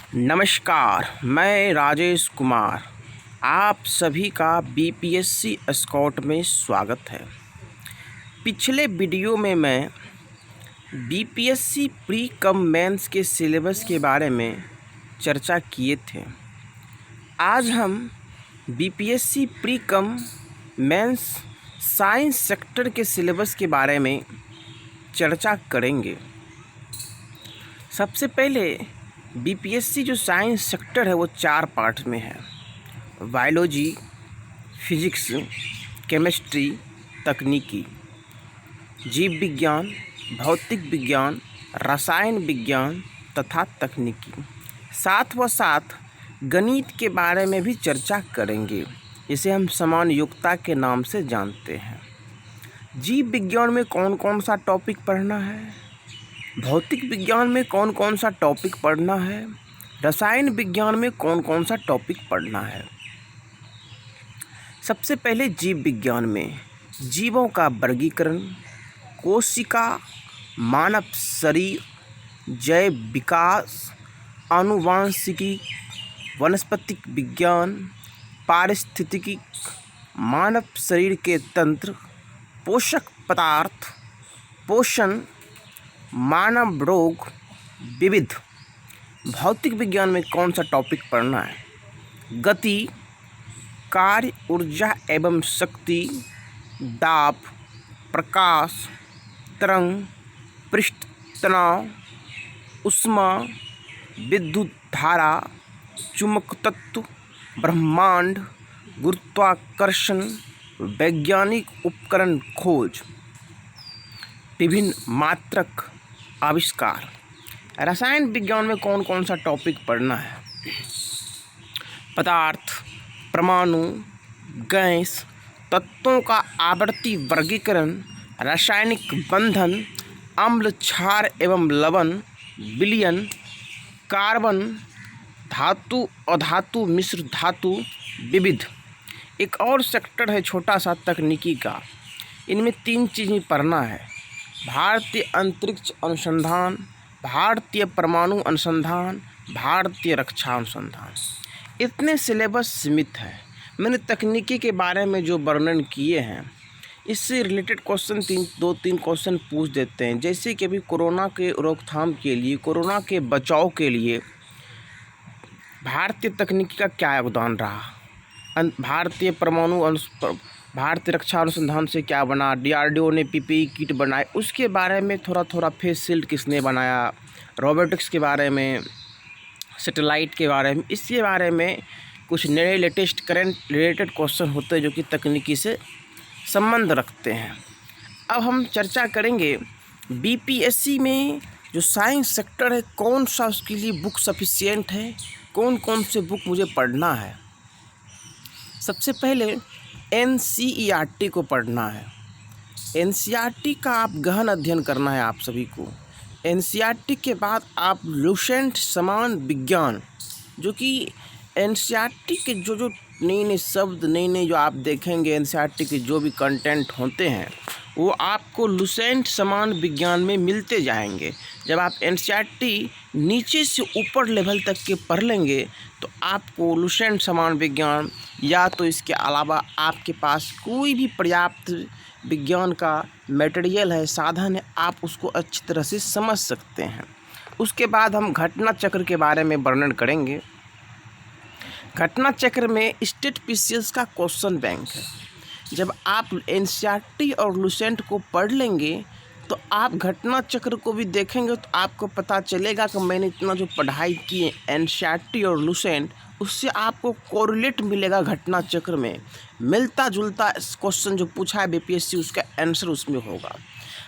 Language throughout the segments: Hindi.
नमस्कार, मैं राजेश कुमार। आप सभी का बीपीएससी स्काउट में स्वागत है। पिछले वीडियो में मैं बीपीएससी प्री कम मेंस के सिलेबस के बारे में चर्चा किए थे। आज हम BPSC pre cum mains science sector के सिलेबस के बारे में चर्चा करेंगे। सबसे पहले बीपीएससी जो साइंस सेक्टर है वो 4 पार्ट में है। बायोलॉजी, फिजिक्स, केमिस्ट्री, तकनीकी, जीव विज्ञान, भौतिक विज्ञान, रसायन विज्ञान तथा तकनीकी। साथ व साथ गणित के बारे में भी चर्चा करेंगे, इसे हम समान योग्यता के नाम से जानते हैं। जीव विज्ञान में कौन कौन सा टॉपिक पढ़ना है, भौतिक विज्ञान में कौन कौन सा टॉपिक पढ़ना है, रसायन विज्ञान में कौन कौन सा टॉपिक पढ़ना है। सबसे पहले जीव विज्ञान में जीवों का वर्गीकरण, कोशिका, मानव शरीर, जैव विकास, आनुवांशिकी, वनस्पतिक विज्ञान, पारिस्थितिकी, मानव शरीर के तंत्र, पोषक पदार्थ, पोषण, मानव रोग, विविध। भौतिक विज्ञान में कौन सा टॉपिक पढ़ना है, गति, कार्य, ऊर्जा एवं शक्ति, दाब, प्रकाश, तरंग, पृष्ठ तनाव, ऊष्मा, विद्युत धारा, चुंबक तत्व, ब्रह्मांड, गुरुत्वाकर्षण, वैज्ञानिक उपकरण खोज, विभिन्न मात्रक आविष्कार। रसायन विज्ञान में कौन कौन सा टॉपिक पढ़ना है, पदार्थ, परमाणु, गैस, तत्वों का आवर्ती वर्गीकरण, रासायनिक बंधन, अम्ल, क्षार एवं लवण, विलयन, कार्बन, धातु, अधातु, मिश्र धातु, विविध। एक और सेक्टर है छोटा सा तकनीकी का। इनमें 3 चीज़ें पढ़ना है, भारतीय अंतरिक्ष अनुसंधान, भारतीय परमाणु अनुसंधान, भारतीय रक्षा अनुसंधान। इतने सिलेबस सीमित है। मैंने तकनीकी के बारे में जो वर्णन किए हैं, इससे रिलेटेड क्वेश्चन 2-3 क्वेश्चन पूछ देते हैं। जैसे कि अभी कोरोना के रोकथाम के लिए, कोरोना के बचाव के लिए भारतीय तकनीकी का क्या योगदान रहा, भारतीय भारतीय रक्षा अनुसंधान से क्या बना, डीआरडीओ ने पीपीई किट बनाए, उसके बारे में थोड़ा फेस शील्ड किसने बनाया, रोबोटिक्स के बारे में, सैटेलाइट के बारे में, इसके बारे में कुछ नए लेटेस्ट करंट रिलेटेड क्वेश्चन होते हैं जो कि तकनीकी से संबंध रखते हैं। अब हम चर्चा करेंगे बीपीएससी में जो साइंस सेक्टर है, कौन सा उसके लिए बुक सफिशिएंट है, कौन कौन से बुक मुझे पढ़ना है। सबसे पहले एनसीईआरटी को पढ़ना है। एनसीईआरटी का आप गहन अध्ययन करना है आप सभी को। एनसीईआरटी के बाद आप लुसेंट समान विज्ञान, जो कि एनसीईआरटी के जो नए शब्द नए जो आप देखेंगे, एनसीईआरटी के जो भी कंटेंट होते हैं वो आपको लुसेंट समान विज्ञान में मिलते जाएंगे। जब आप एनसीईआरटी नीचे से ऊपर लेवल तक के पढ़ लेंगे तो आपको लुसेंट समान विज्ञान, या तो इसके अलावा आपके पास कोई भी पर्याप्त विज्ञान का मटेरियल है, साधन है, आप उसको अच्छी तरह से समझ सकते हैं। उसके बाद हम घटना चक्र के बारे में वर्णन करेंगे। घटना चक्र में स्टेट पीसीएस का क्वेश्चन बैंक है। जब आप एनसीईआरटी और लुसेंट को पढ़ लेंगे तो आप घटना चक्र को भी देखेंगे तो आपको पता चलेगा कि मैंने इतना जो पढ़ाई की है एनसीईआरटी और लुसेंट, उससे आपको कोरिलेट मिलेगा। घटना चक्र में मिलता जुलता क्वेश्चन जो पूछा है बीपीएससी, उसका आंसर उसमें होगा।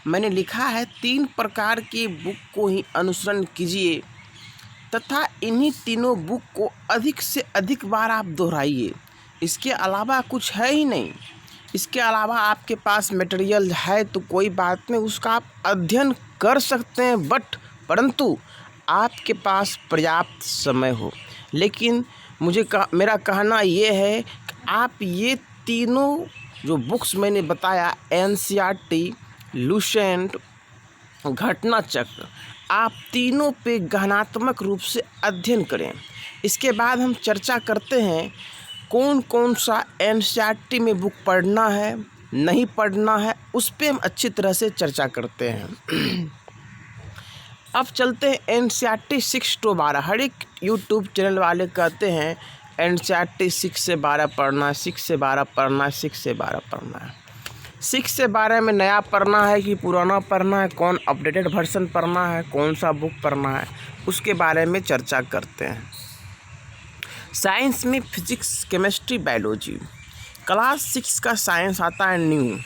मैंने लिखा है 3 प्रकार के बुक को ही अनुसरण कीजिए तथा इन्हीं तीनों बुक को अधिक से अधिक बार आप दोहराइए। इसके अलावा कुछ है ही नहीं। इसके अलावा आपके पास मटेरियल है तो कोई बात नहीं, उसका आप अध्ययन कर सकते हैं, परंतु आपके पास पर्याप्त समय हो। लेकिन मेरा कहना ये है कि आप ये तीनों जो बुक्स मैंने बताया, एनसीईआरटी, लुसेंट, घटना चक्र, आप तीनों पे गहनात्मक रूप से अध्ययन करें। इसके बाद हम चर्चा करते हैं कौन कौन सा एनसीईआरटी में बुक पढ़ना है, नहीं पढ़ना है, उस पे हम अच्छी तरह से चर्चा करते हैं। अब चलते हैं एनसीईआरटी 6 to 12। हर एक यूट्यूब चैनल वाले कहते हैं एनसीईआरटी 6 से 12 पढ़ना है, 6 से 12 पढ़ना है, 6 से 12 पढ़ना है। 6 से 12 में नया पढ़ना है कि पुराना पढ़ना है, कौन अपडेटेड वर्जन पढ़ना है, कौन सा बुक पढ़ना है, उसके बारे में चर्चा करते हैं। साइंस में फिजिक्स, केमिस्ट्री, बायोलॉजी। क्लास 6 का साइंस आता है new,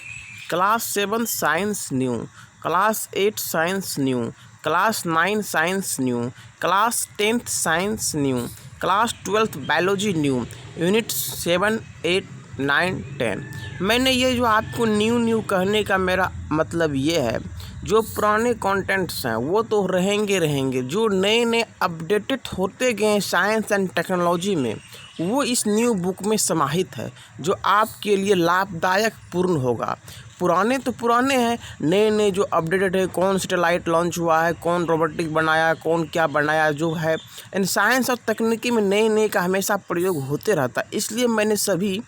class 7 science new, class 8 science new, class 9 science new, class 10th science new, class 12th biology new, unit 7, 8, 9, 10। मैंने ये जो आपको न्यू कहने का मेरा मतलब ये है, जो पुराने कंटेंट्स हैं वो तो रहेंगे, जो नए अपडेटेड होते गए हैं साइंस एंड टेक्नोलॉजी में, वो इस न्यू बुक में समाहित है, जो आपके लिए लाभदायक पूर्ण होगा। पुराने तो पुराने हैं, नए जो अपडेटेड है, कौन सैटेलाइट लॉन्च हुआ है, कौन रोबोटिक बनाया, कौन क्या बनाया, जो है इन साइंस और तकनीकी में नए का हमेशा प्रयोग होते रहता है। इसलिए मैंने सभी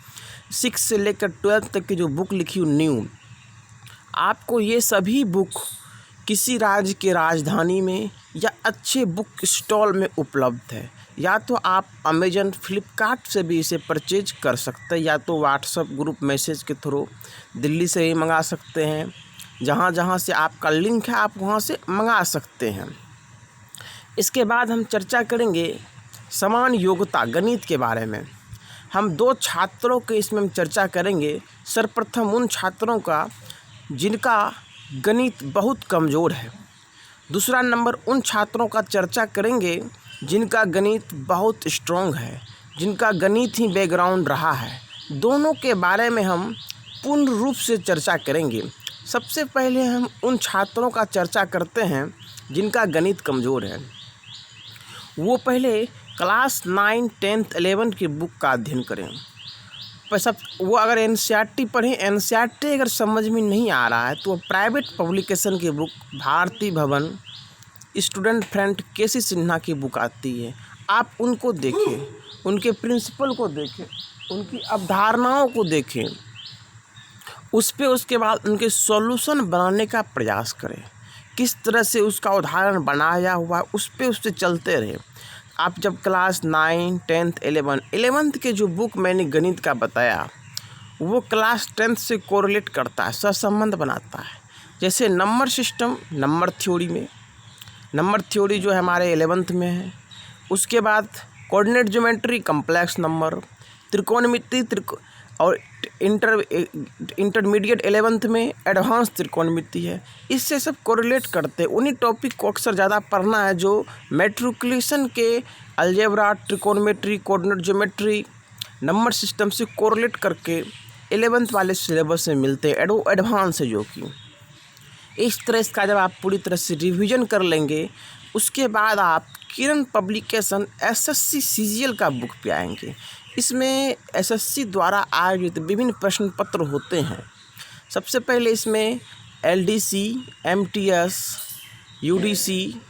6 से लेकर 12 तक की जो बुक लिखी न्यू, आपको ये सभी बुक किसी राज्य के राजधानी में या अच्छे बुक स्टॉल में उपलब्ध है। या तो आप अमेजन, फ्लिपकार्ट से भी इसे परचेज कर सकते हैं, या तो व्हाट्सएप ग्रुप मैसेज के थ्रू दिल्ली से ही मंगा सकते हैं। जहाँ से आपका लिंक है आप वहाँ से मंगा सकते हैं। इसके बाद हम चर्चा करेंगे समान योग्यता गणित के बारे में। हम 2 छात्रों के इसमें हम चर्चा करेंगे। सर्वप्रथम उन छात्रों का जिनका गणित बहुत कमज़ोर है। दूसरा नंबर उन छात्रों का चर्चा करेंगे जिनका गणित बहुत स्ट्रॉन्ग है, जिनका गणित ही बैकग्राउंड रहा है। दोनों के बारे में हम पूर्ण रूप से चर्चा करेंगे। सबसे पहले हम उन छात्रों का चर्चा करते हैं जिनका गणित कमज़ोर है। वो पहले क्लास 9, 10th, 11 की बुक का अध्ययन करें। वो अगर एनसीईआरटी पढ़ें, एनसीईआरटी अगर समझ में नहीं आ रहा है तो प्राइवेट पब्लिकेशन की बुक भारती भवन, स्टूडेंट फ्रेंड, केसी सिन्हा की बुक आती है, आप उनको देखें, उनके प्रिंसिपल को देखें, उनकी अवधारणाओं को देखें, उसके बाद उनके सॉल्यूशन बनाने का प्रयास करें। किस तरह से उसका उदाहरण बनाया हुआ उससे चलते रहे। आप जब क्लास 9, 10th, 11th के जो बुक मैंने गणित का बताया वो क्लास 10th से कोरिलेट करता है, सहसंबंध बनाता है। जैसे नंबर सिस्टम, नंबर थ्योरी जो है हमारे 11th में है। उसके बाद कोऑर्डिनेट ज्योमेट्री, कम्प्लेक्स नंबर, त्रिकोणमिति और इंटरमीडिएट 11th में एडवांस त्रिकोणमिति है। इससे सब कोरिलेट करते हैं। उन्हीं टॉपिक को अक्सर ज़्यादा पढ़ना है जो मैट्रिकुलेशन के अलजेब्रा, त्रिकोणमिति, कोऑर्डिनेट ज्योमेट्री, नंबर सिस्टम से कोरिलेट करके 11th वाले सिलेबस में मिलते हैं, एडवांस है जो कि। इस तरह इसका जब आप पूरी तरह से रिवीजन कर लेंगे, उसके बाद आप किरण पब्लिकेशन एसएससी सीजीएल का बुक पे आएंगे। इसमें एसएससी द्वारा आयोजित विभिन्न प्रश्न पत्र होते हैं। सबसे पहले इसमें एलडीसी, एमटीएस, यूडीसी,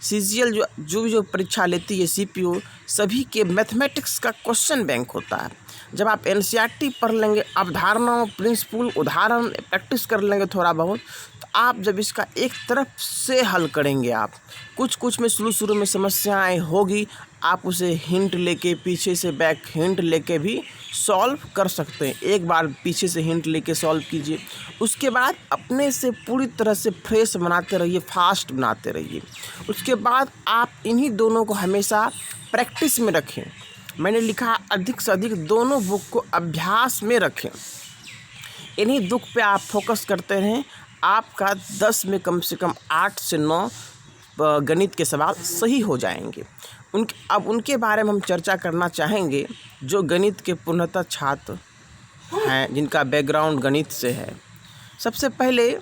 सीजीएल जो परीक्षा लेती है, सीपीओ, सभी के मैथमेटिक्स का क्वेश्चन बैंक होता है। जब आप एनसीईआरटी पढ़ लेंगे, अवधारणाओं, प्रिंसिपल, उदाहरण प्रैक्टिस कर लेंगे थोड़ा बहुत, तो आप जब इसका एक तरफ से हल करेंगे, आप कुछ में शुरू में समस्याएं होगी, आप उसे हिंट लेके, पीछे से बैक हिंट लेके भी सॉल्व कर सकते हैं। एक बार पीछे से हिंट लेके सॉल्व कीजिए, उसके बाद अपने से पूरी तरह से फ्रेश बनाते रहिए, फास्ट बनाते रहिए। उसके बाद आप इन्हीं दोनों को हमेशा प्रैक्टिस में रखें। मैंने लिखा अधिक से अधिक दोनों बुक को अभ्यास में रखें। इन्हीं बुक पे आप फोकस करते रहें, आपका 10 में कम से कम 8 से 9 गणित के सवाल सही हो जाएंगे। अब उनके बारे में हम चर्चा करना चाहेंगे जो गणित के पूर्णतः छात्र हैं, जिनका बैकग्राउंड गणित से है। सबसे पहले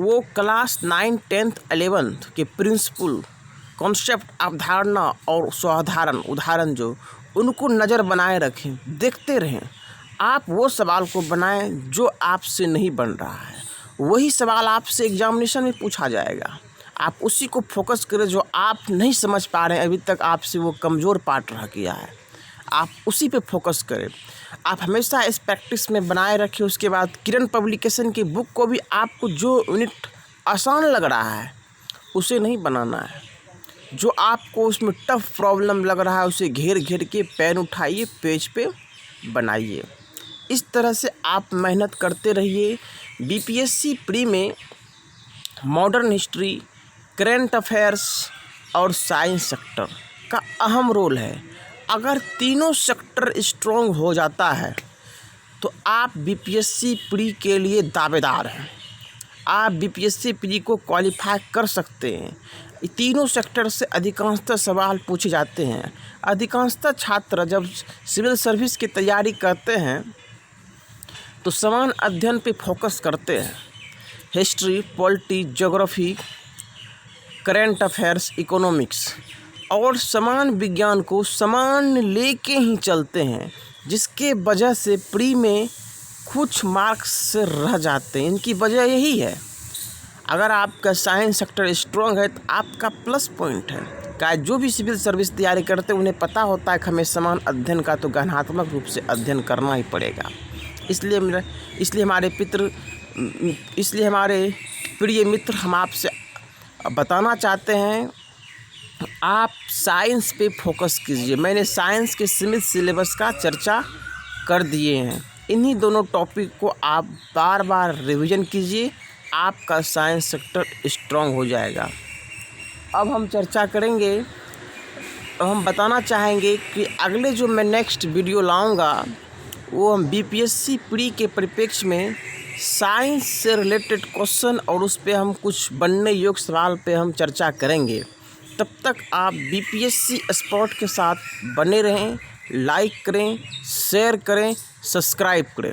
वो क्लास 9, 10th, 11th के प्रिंसिपल, कॉन्सेप्ट, अवधारणा और स्वाधारण, उदाहरण जो उनको नज़र बनाए रखें, देखते रहें। आप वो सवाल को बनाएं जो आपसे नहीं बन रहा है, वही सवाल आपसे एग्जामिनेशन में पूछा जाएगा। आप उसी को फोकस करें जो आप नहीं समझ पा रहे हैं, अभी तक आपसे वो कमज़ोर पार्ट रह गया है, आप उसी पे फोकस करें। आप हमेशा इस प्रैक्टिस में बनाए रखें। उसके बाद किरण पब्लिकेशन की बुक को भी आपको जो यूनिट आसान लग रहा है उसे नहीं बनाना है, जो आपको उसमें टफ प्रॉब्लम लग रहा है उसे घेर घेर के पेन उठाइए, पेज पे बनाइए। इस तरह से आप मेहनत करते रहिए। बीपीएससी प्री में मॉडर्न हिस्ट्री, करेंट अफेयर्स और साइंस सेक्टर का अहम रोल है। अगर तीनों सेक्टर स्ट्रॉन्ग हो जाता है तो आप बीपीएससी प्री के लिए दावेदार हैं। आप बीपीएससी प्री को क्वालिफाई कर सकते हैं। तीनों सेक्टर से अधिकांशतः सवाल पूछे जाते हैं। अधिकांशतः छात्र जब सिविल सर्विस की तैयारी करते हैं तो समान अध्ययन पे फोकस करते हैं। History, polity, geography, current affairs, economics और समान विज्ञान को समान लेके ही चलते हैं, जिसके वजह से प्री में कुछ मार्क्स से रह जाते हैं। इनकी वजह यही है। अगर आपका साइंस सेक्टर स्ट्रॉन्ग है तो आपका प्लस पॉइंट है। क्या जो भी सिविल सर्विस तैयारी करते हैं उन्हें पता होता है कि हमें समान अध्ययन का तो गहनात्मक रूप से अध्ययन करना ही पड़ेगा। इसलिए हमारे प्रिय मित्र, हम आपसे बताना चाहते हैं आप साइंस पे फोकस कीजिए। मैंने साइंस के सीमित सिलेबस का चर्चा कर दिए हैं। इन्हीं दोनों टॉपिक को आप बार बार रिवीजन कीजिए, आपका साइंस सेक्टर स्ट्रॉन्ग हो जाएगा। अब हम चर्चा करेंगे, हम बताना चाहेंगे कि अगले जो मैं नेक्स्ट वीडियो लाऊंगा वो हम बीपीएससी प्री के परिप्रेक्ष्य में साइंस से रिलेटेड क्वेश्चन और उस पे हम कुछ बनने योग्य सवाल पे हम चर्चा करेंगे। तब तक आप बीपीएससी स्पॉट के साथ बने रहें, लाइक करें, शेयर करें, सब्सक्राइब करें।